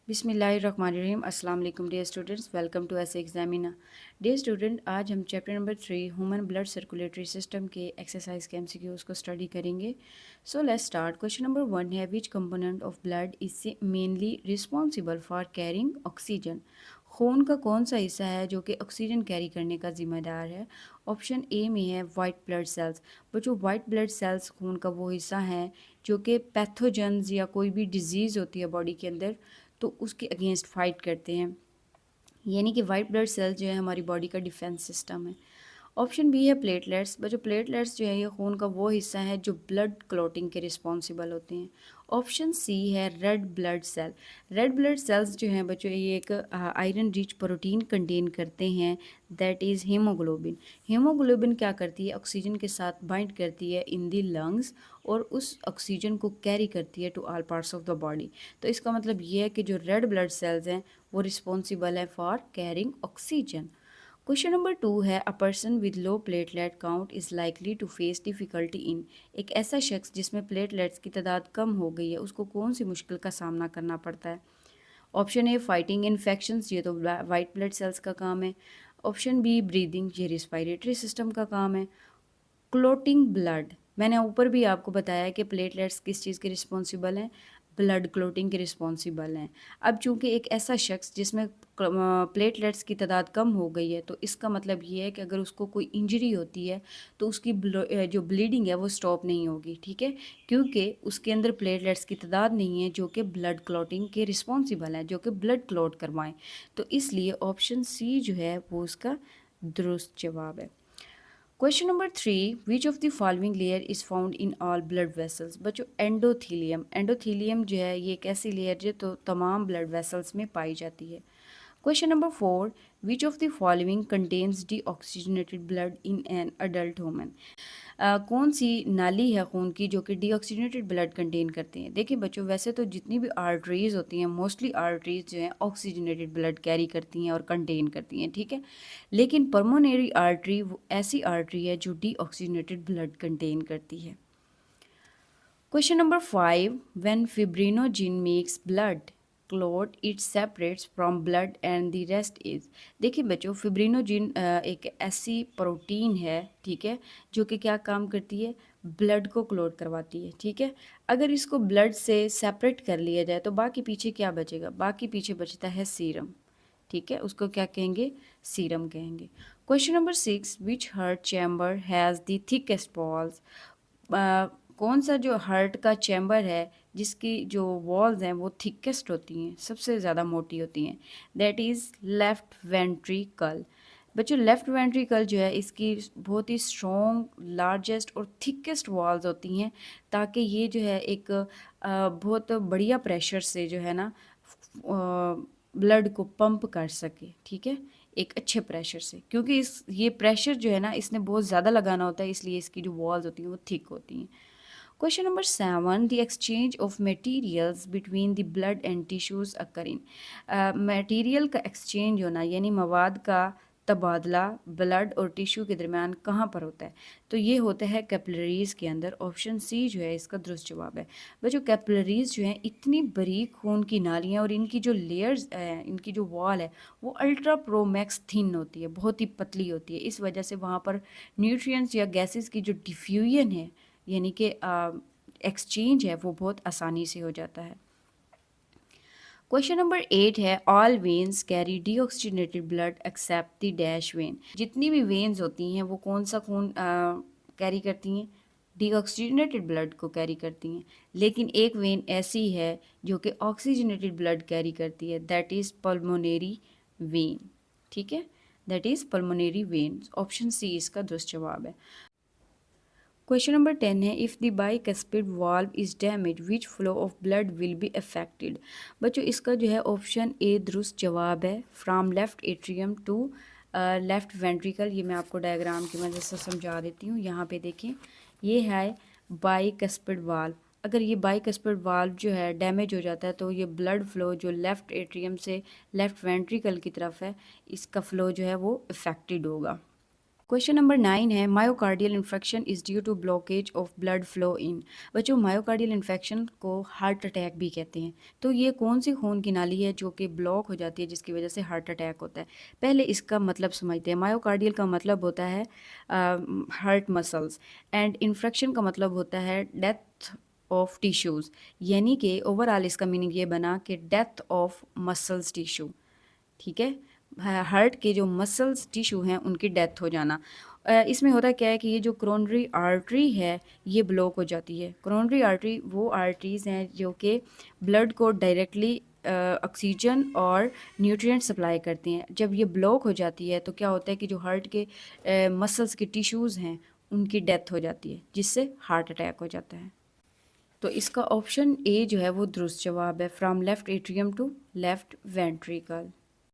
बिस्मिल्लाहिर्रहमानिर्रहीम। अस्सलाम वालेकुम डियर स्टूडेंट्स, वेलकम टू ऐसे एग्जामिना। डियर स्टूडेंट, आज हम chapter number 3 human blood circulatory system के एक्सरसाइज के एमसीक्यूज को स्टडी करेंगे। So let's start. Question number 1 है, विच component of blood is mainly responsible for carrying oxygen. खून का कौन सा हिस्सा है जो कि ऑक्सीजन कैरी करने का जिम्मेदार है। ऑप्शन ए में है वाइट ब्लड सेल्स। बच्चों, वाइट ब्लड सेल्स खून का वो हिस्सा है जो कि पैथोजेंस या कोई भी डिजीज़ होती है बॉडी के अंदर तो उसके अगेंस्ट फाइट करते हैं। यानी कि वाइट ब्लड सेल्स जो है हमारी बॉडी का डिफेंस सिस्टम है। ऑप्शन बी है प्लेटलेट्स। बच्चों, प्लेटलेट्स जो है ये खून का वो हिस्सा है जो ब्लड क्लॉटिंग के रिस्पॉन्सिबल होते हैं। ऑप्शन सी है red blood cell. Red blood cells जो हैं बच्चों ये एक आयरन रिच प्रोटीन कंटेन करते हैं, दैट इज़ हीमोग्लोबिन। हीमोग्लोबिन क्या करती है, ऑक्सीजन के साथ बाइंड करती है इन दी लंग्स और उस ऑक्सीजन को कैरी करती है to all parts of the body. तो इसका मतलब ये है कि जो रेड ब्लड सेल्स हैं वो रिस्पॉन्सिबल है for carrying oxygen. Question number 2 है, a person with low platelet count is likely to face difficulty in. एक ऐसा शख्स जिसमें प्लेटलेट्स की तादाद कम हो गई है उसको कौन सी मुश्किल का सामना करना पड़ता है। ऑप्शन ए फाइटिंग इन्फेक्शंस, ये तो वाइट ब्लड सेल्स का काम है। ऑप्शन बी ब्रीदिंग, ये रिस्पायरेटरी सिस्टम का काम है। क्लोटिंग ब्लड, मैंने ऊपर भी आपको बताया कि प्लेटलेट्स किस चीज़ के रिस्पॉन्सिबल हैं, ब्लड क्लोटिंग के रिस्पॉन्सिबल हैं। अब चूंकि एक ऐसा शख्स जिसमें प्लेटलेट्स की तादाद कम हो गई है तो इसका मतलब ये है कि अगर उसको कोई इंजरी होती है तो उसकी जो ब्लीडिंग है वो स्टॉप नहीं होगी, ठीक है, क्योंकि उसके अंदर प्लेटलेट्स की तादाद नहीं है जो कि ब्लड क्लॉटिंग के रिस्पॉन्सिबल हैं, जो कि ब्लड क्लॉट करवाएं। तो इसलिए ऑप्शन सी जो है वो उसका दुरुस्त जवाब है। Question number 3, which of the following layer is found in all blood vessels. बच्चों, एंडोथीलियम। एंडोथीलियम जो है ये एक ऐसी लेयर जो तो तमाम ब्लड वेसल्स में पाई जाती है। Question number 4, which of the following contains deoxygenated blood in an adult human. कौन सी नाली है खून की जो कि डीऑक्सीजनेटेड ब्लड कंटेन करती हैं। देखिए बच्चों, वैसे तो जितनी भी आर्टरीज़ होती हैं मोस्टली आर्टरीज़ जो हैं ऑक्सीजनेटेड ब्लड कैरी करती हैं और कंटेन करती हैं, ठीक है, लेकिन पल्मोनरी आर्टरी वो ऐसी आर्टरी है जो डीऑक्सीजनेटेड ब्लड कंटेन करती है। Question number 5, when fibrinogen makes blood clot it separates from blood and the rest is. देखिए बच्चों, फिब्रिनोजिन एक ऐसी प्रोटीन है, ठीक है, जो कि क्या काम करती है, ब्लड को क्लॉट करवाती है, ठीक है। अगर इसको ब्लड से सेपरेट कर लिया जाए तो बाकी पीछे क्या बचेगा, बाकी पीछे बचता है सीरम, ठीक है, उसको क्या कहेंगे, सीरम कहेंगे। Question number 6, which heart chamber has the thickest walls. कौन सा जो हार्ट का चैम्बर है जिसकी जो वॉल्स हैं वो थिकेस्ट होती हैं, सबसे ज़्यादा मोटी होती हैं, दैट इज़ लेफ्ट वेंट्रिकल। बच्चों, लेफ्ट वेंट्रिकल जो है इसकी बहुत ही स्ट्रॉन्ग, लार्जेस्ट और थिकेस्ट वॉल्स होती हैं ताकि ये जो है एक बहुत बढ़िया प्रेशर से जो है ना ब्लड को पंप कर सके, ठीक है, एक अच्छे प्रेशर से, क्योंकि इस ये प्रेशर जो है ना इसने बहुत ज़्यादा लगाना होता है, इसलिए इसकी जो वॉल्स होती हैं वो थिक होती हैं। Question number 7, the exchange of materials between the blood and tissues occur in. Material का एक्सचेंज होना यानी मवाद का तबादला ब्लड और टिश्यू के दरमियान कहाँ पर होता है, तो ये होता है कैपिलरीज़ के अंदर। ऑप्शन सी जो है इसका दुरुस्त जवाब है। बच्चों, कैपिलरीज़ जो हैं इतनी बारीक खून की नालियाँ और इनकी जो लेयर्स हैं, इनकी जो वॉल है वो अल्ट्रा प्रोमैक्स थिन होती है, बहुत ही पतली होती है, इस वजह से वहाँ पर न्यूट्रिएंट्स या गैसेस की जो डिफ्यूजन है यानी कि एक्सचेंज है वो बहुत आसानी से हो जाता है। क्वेश्चन नंबर 8 है, all veins carry deoxygenated blood except the dash vein. जितनी भी वेन्स होती हैं वो कौन सा खून कैरी करती हैं, डीऑक्सीजनेटेड ब्लड को कैरी करती हैं, लेकिन एक वेन ऐसी है जो कि ऑक्सीजनेटेड ब्लड कैरी करती है, दैट इज़ पल्मोनरी वेन, ठीक है, that is pulmonary vein. Option C इसका दुरुस्त जवाब है। क्वेश्चन नंबर 10 है, if the bicuspid valve is damage which flow of blood will be affected. बच्चों, इसका जो है ऑप्शन ए दुरुस्त जवाब है, from left atrium to left ventricle. ये मैं आपको डायग्राम की मदद से समझा देती हूँ। यहाँ पे देखें, ये है बाइकस्पिड वाल्व। अगर ये बाइकस्पिड वाल्व जो है डैमेज हो जाता है तो ये ब्लड फ्लो जो लेफ़्ट एट्रियम से लेफ़्ट वेंट्रिकल की तरफ है इसका फ़्लो जो है वो अफेक्टेड होगा। क्वेश्चन नंबर 9 है myocardial infection is due to blockage of blood flow in. बच्चों, मायोकार्डियल इन्फेक्शन को हार्ट अटैक भी कहते हैं। तो ये कौन सी खून की नाली है जो कि ब्लॉक हो जाती है जिसकी वजह से हार्ट अटैक होता है। पहले इसका मतलब समझते हैं। मायोकार्डियल का मतलब होता है हार्ट मसल्स, एंड इन्फेक्शन का मतलब होता है डेथ ऑफ टिश्यूज़। यानी कि ओवरऑल इसका मीनिंग ये बना कि डेथ ऑफ मसल्स टिश्यू। ठीक है, हार्ट के जो मसल्स टिश्यू हैं उनकी डेथ हो जाना। इसमें होता क्या है कि ये जो कोरोनरी आर्टरी है ये ब्लॉक हो जाती है। कोरोनरी आर्टरी वो आर्टरीज़ हैं जो कि ब्लड को डायरेक्टली ऑक्सीजन और न्यूट्रिएंट सप्लाई करती हैं। जब ये ब्लॉक हो जाती है तो क्या होता है कि जो हार्ट के मसल्स के टिश्यूज़ हैं उनकी डेथ हो जाती है, जिससे हार्ट अटैक हो जाता है। तो इसका ऑप्शन ए जो है वो दुरुस्त जवाब है, from left atrium to left ventricle.